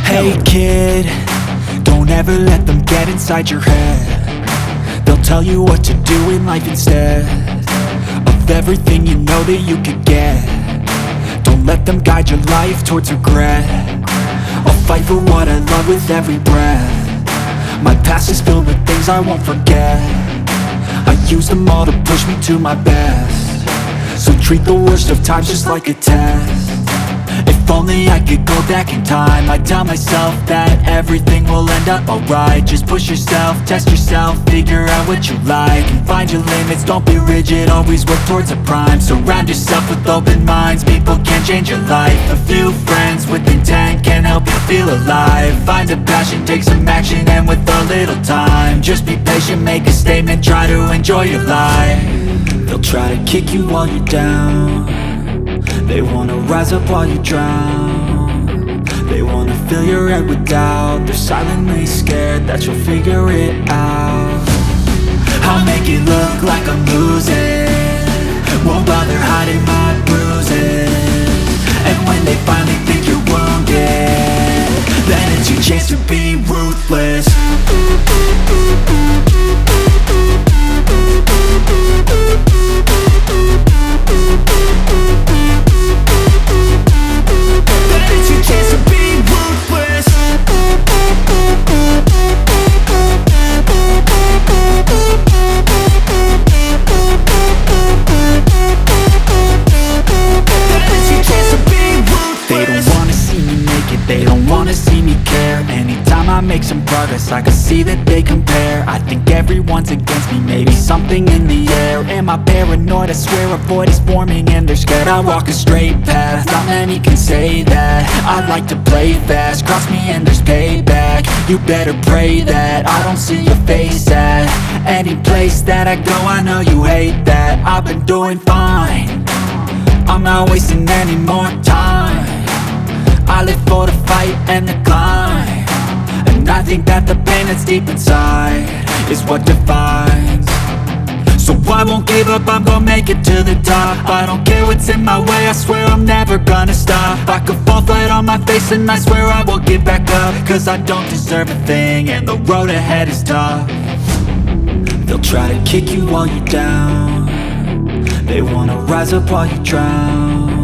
Hey kid, don't ever let them get inside your head. They'll tell you what to do in life instead of everything you know that you could get. Don't let them guide your life towards regret. I'll fight for what I love with every breath. My past is filled with things I won't forget. I use them all to push me to my best. So treat the worst of times just like a test. If only I could go back in time, I'd tell myself that everything will end up alright. Just push yourself, test yourself, figure out what you like, and find your limits, don't be rigid, always work towards a prime. Surround yourself with open minds, people can change your life. A few friends with intent can help you feel alive. Find a passion, take some action, and with a little time, just be patient, make a statement, try to enjoy your life. They'll try to kick you while you're down. They wanna rise up while you drown. They wanna fill your head with doubt. They're silently scared that you'll figure it out. I'll make it look like I'm losing, won't bother hiding my bruises. And when they finally think you're wounded, then it's your chance to be ruthless. They don't wanna see me care. Anytime I make some progress, I can see that they compare. I think everyone's against me, maybe something in the air. Am I paranoid? I swear a void is forming and they're scared I walk a straight path. Not many can say that. I like to play fast, cross me and there's payback. You better pray that I don't see your face at any place that I go. I know you hate that. I've been doing fine, I'm not wasting any more time. I live for the fight and the climb, and I think that the pain that's deep inside is what defines. So I won't give up, I'm gonna make it to the top. I don't care what's in my way, I swear I'm never gonna stop. I could fall flat on my face and I swear I will get back up, cause I don't deserve a thing and the road ahead is tough. They'll try to kick you while you're down. They wanna rise up while you drown.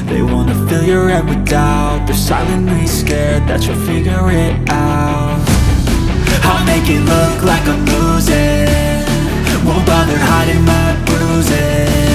They wanna fill your head with doubt. They're silently scared that you'll figure it out. I'll make it look like I'm losing, won't bother hiding my bruises.